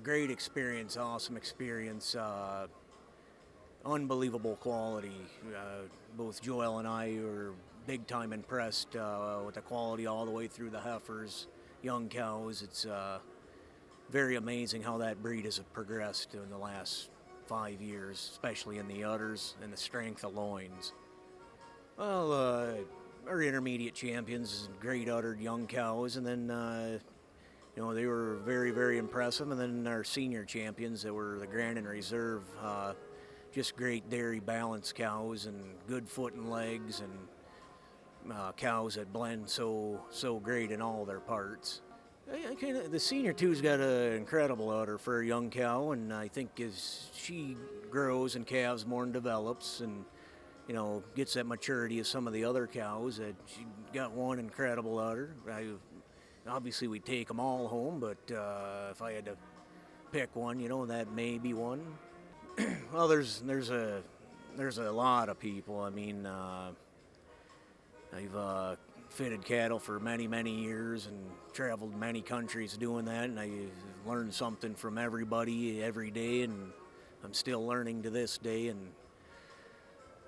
great experience, awesome experience, unbelievable quality. Both Joel and I were big time impressed with the quality all the way through the heifers, young cows. It's very amazing how that breed has progressed in the last 5 years, especially in the udders and the strength of loins. Well, our intermediate champions, great uddered young cows, and then they were very, very impressive. And then our senior champions that were the Grand and Reserve, just great dairy balanced cows and good foot and legs, and cows that blend so great in all their parts. The senior two's got an incredible udder for a young cow, and I think as she grows and calves more and develops, and gets that maturity of some of the other cows, that she got one incredible udder. Obviously, we'd take them all home, but if I had to pick one, that may be one. Well, there's a lot of people. I mean, I've fitted cattle for many, many years and traveled many countries doing that, and I've learned something from everybody every day, and I'm still learning to this day. And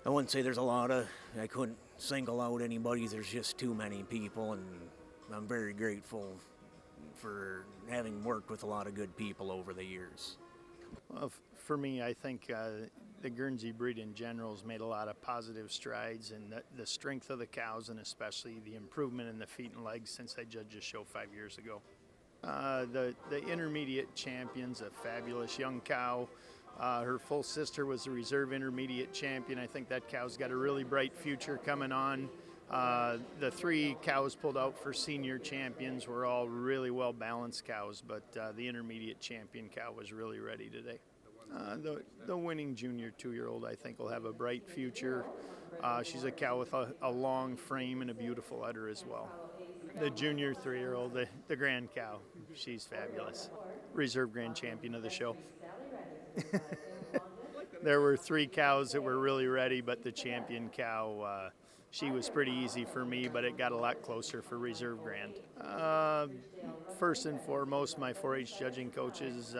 I wouldn't say there's a lot of, I couldn't single out anybody. There's just too many people, and I'm very grateful for having worked with a lot of good people over the years. Well, for me, I think the Guernsey breed in general has made a lot of positive strides in the strength of the cows, and especially the improvement in the feet and legs since I judged a show 5 years ago. The intermediate champion's a fabulous young cow. Her full sister was the reserve intermediate champion. I think that cow's got a really bright future coming on. The 3 cows pulled out for senior champions were all really well balanced cows, but the intermediate champion cow was really ready today. The winning junior 2-year-old, I think, will have a bright future. She's a cow with a long frame and a beautiful udder as well. The junior 3-year-old, the grand cow, she's fabulous. Reserve grand champion of the show. There were 3 cows that were really ready, but the champion cow, she was pretty easy for me, but it got a lot closer for reserve grand. First and foremost, my 4-H judging coaches,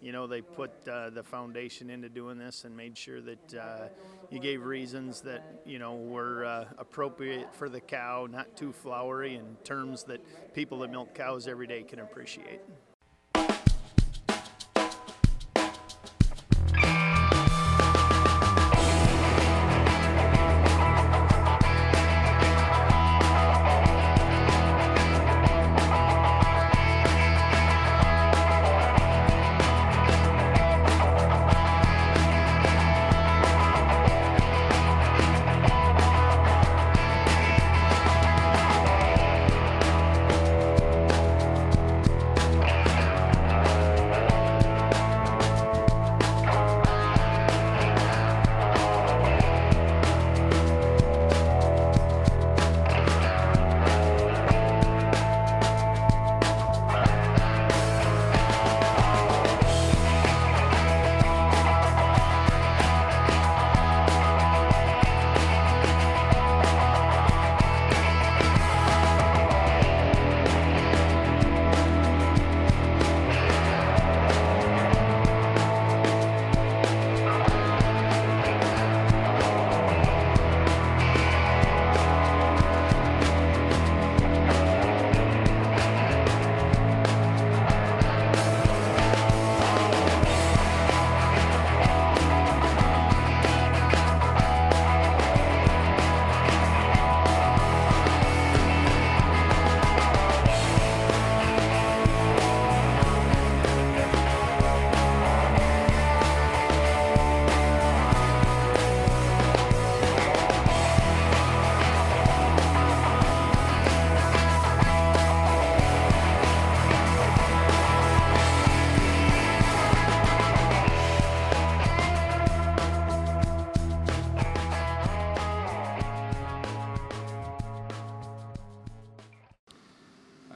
they put the foundation into doing this and made sure that you gave reasons that, were appropriate for the cow, not too flowery, and terms that people that milk cows every day can appreciate.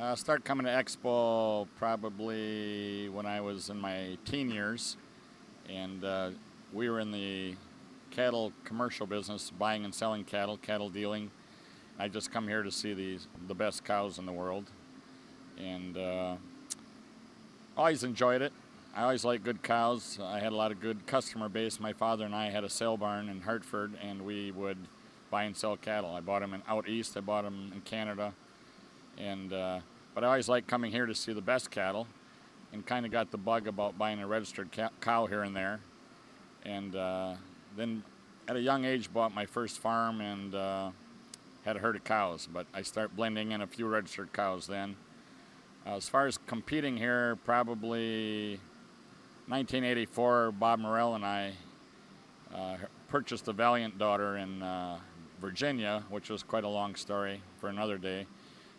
I started coming to Expo probably when I was in my teen years, and we were in the cattle commercial business, buying and selling cattle dealing. I just come here to see the best cows in the world, and Always enjoyed it. I always liked good cows. I had a lot of good customer base. My father and I had a sale barn in Hartford, and we would buy and sell cattle. I bought them out east. I bought them in Canada. And but I always liked coming here to see the best cattle, and kind of got the bug about buying a registered cow here and there. And then at a young age bought my first farm and had a herd of cows. But I start blending in a few registered cows then. As far as competing here, probably 1984, Bob Morell and I purchased a Valiant daughter in Virginia, which was quite a long story for another day.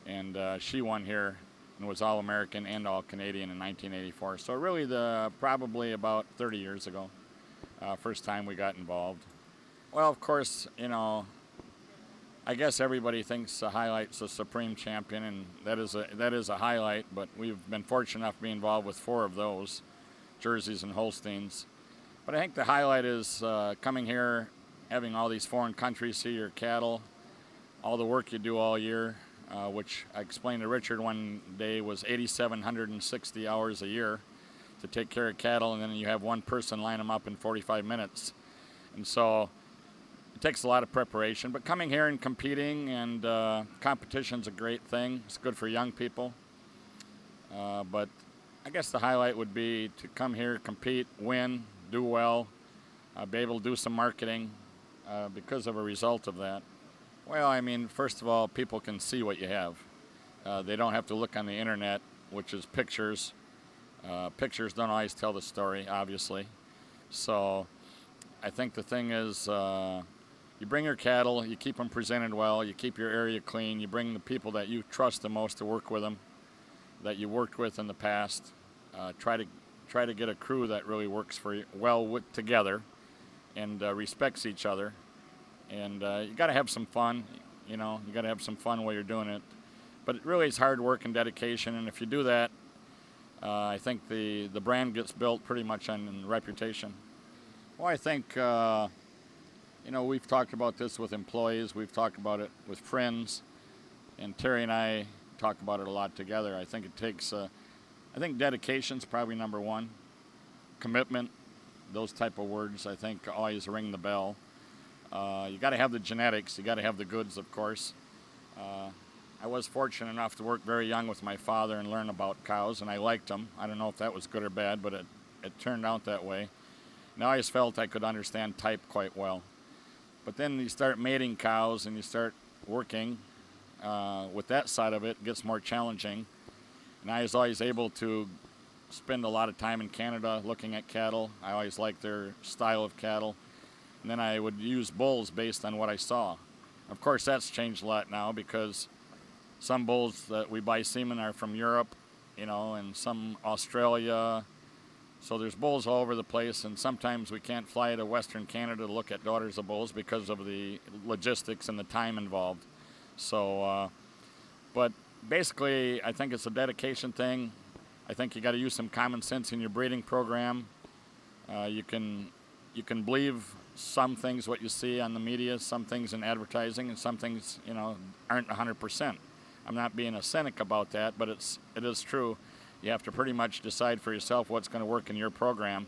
And she won here and was All-American and All-Canadian in 1984. So really probably about 30 years ago, first time we got involved. Well, of course, you know, I guess everybody thinks the highlight's a Supreme Champion, and that is a highlight, but we've been fortunate enough to be involved with 4 of those, Jerseys and Holsteins. But I think the highlight is coming here, having all these foreign countries see your cattle, all the work you do all year, which I explained to Richard one day was 8,760 hours a year to take care of cattle, and then you have one person line them up in 45 minutes. And so it takes a lot of preparation, but coming here and competing, and competition's a great thing. It's good for young people. But I guess the highlight would be to come here, compete, win, do well, be able to do some marketing because of a result of that. Well, I mean, first of all, people can see what you have. They don't have to look on the internet, which is pictures. Pictures don't always tell the story, obviously. So I think the thing is, you bring your cattle, you keep them presented well, you keep your area clean, you bring the people that you trust the most to work with them, that you worked with in the past. Try to get a crew that really works for you together and respects each other. And you got to have some fun, you know. You got to have some fun while you're doing it. But it really is hard work and dedication, and if you do that, I think the brand gets built pretty much on reputation. Well, I think, you know, we've talked about this with employees, we've talked about it with friends, and Terri and I talk about it a lot together. I think it takes, I think dedication's probably number one. Commitment, those type of words, I think always ring the bell. You got to have the genetics, you got to have the goods, of course. I was fortunate enough to work very young with my father and learn about cows, and I liked them. I don't know if that was good or bad, but it turned out that way. And I always felt I could understand type quite well. But then you start mating cows and you start working with that side of it, it gets more challenging. And I was always able to spend a lot of time in Canada looking at cattle. I always liked their style of cattle. And then I would use bulls based on what I saw. Of course, that's changed a lot now because some bulls that we buy semen are from Europe, you know, and some Australia. So there's bulls all over the place, and sometimes we can't fly to Western Canada to look at daughters of bulls because of the logistics and the time involved. So, but basically, I think it's a dedication thing. I think you got to use some common sense in your breeding program. You can believe some things what you see on the media, some things in advertising, and some things, you know, aren't 100%. I'm not being a cynic about that, but it is true. You have to pretty much decide for yourself what's going to work in your program.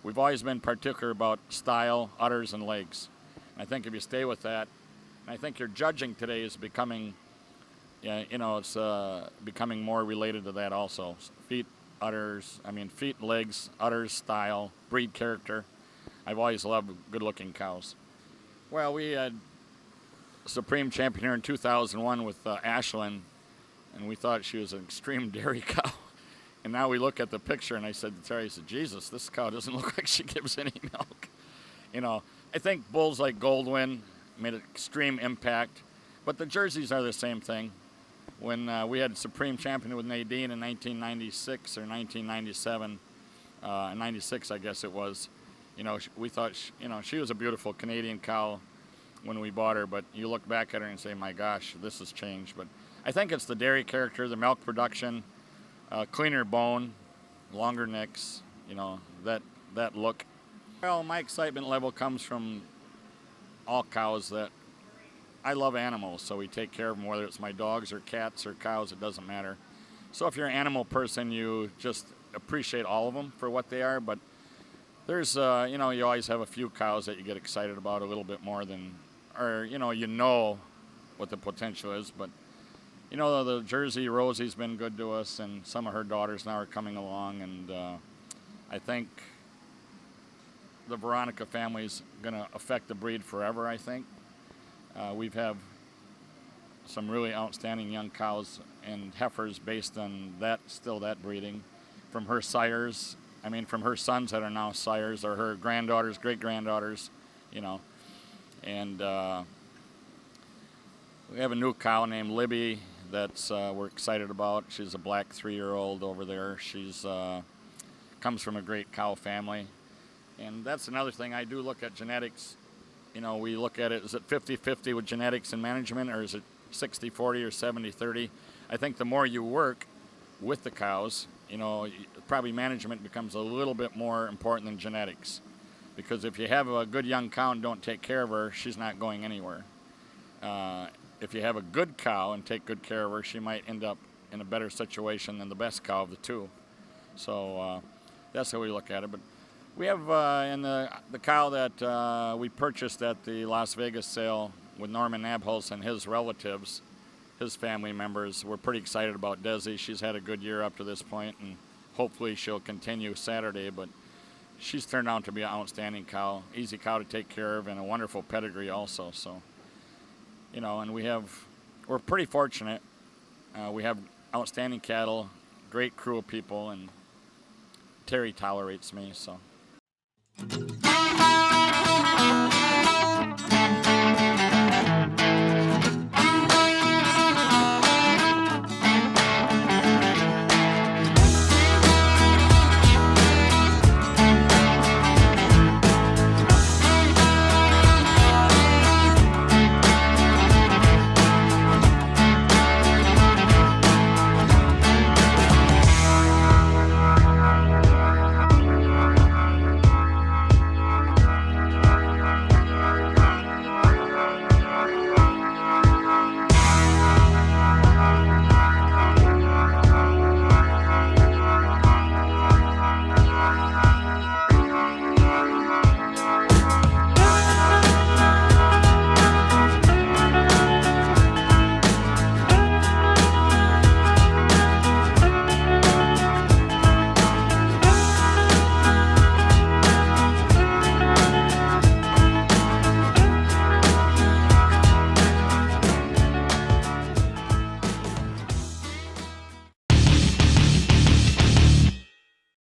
We've always been particular about style, udders, and legs. And I think if you stay with that, and I think your judging today is becoming, you know, it's becoming more related to that also. Feet, legs, udders, style, breed character. I've always loved good-looking cows. Well, we had Supreme Champion here in 2001 with Ashlyn, and we thought she was an extreme dairy cow. And now we look at the picture, and I said to Terri, I said, Jesus, this cow doesn't look like she gives any milk. You know, I think bulls like Goldwyn made an extreme impact, but the jerseys are the same thing. When we had Supreme Champion with Nadine in 1996 or 1997, 96 I guess it was, you know, we thought, she was a beautiful Canadian cow when we bought her, but you look back at her and say, my gosh, this has changed. But I think it's the dairy character, the milk production, cleaner bone, longer necks, you know, that look. Well, my excitement level comes from all cows that I love animals, so we take care of them, whether it's my dogs or cats or cows, it doesn't matter. So if you're an animal person, you just appreciate all of them for what they are, but there's, you know, you always have a few cows that you get excited about a little bit more than, or, you know what the potential is, but, you know, the Jersey Rosie's been good to us, and some of her daughters now are coming along, and I think the Veronica family's going to affect the breed forever, I think. We've have some really outstanding young cows and heifers based on that breeding from her sires. I mean, from her sons that are now sires, or her granddaughters, great-granddaughters, you know. And we have a new cow named Libby that's we're excited about. She's a black 3-year-old over there. She's comes from a great cow family. And that's another thing. I do look at genetics. You know, we look at it, is it 50-50 with genetics and management, or is it 60-40 or 70-30? I think the more you work with the cows, you know, probably management becomes a little bit more important than genetics. Because if you have a good young cow and don't take care of her, she's not going anywhere. If you have a good cow and take good care of her, she might end up in a better situation than the best cow of the two. So that's how we look at it. But we have in the cow that we purchased at the Las Vegas sale with Norman Nabholz and his relatives, his family members. We're pretty excited about Desi. She's had a good year up to this point, and hopefully she'll continue Saturday. But she's turned out to be an outstanding cow, easy cow to take care of, and a wonderful pedigree also. So, you know, and we're pretty fortunate. We have outstanding cattle, great crew of people, and Terri tolerates me, so.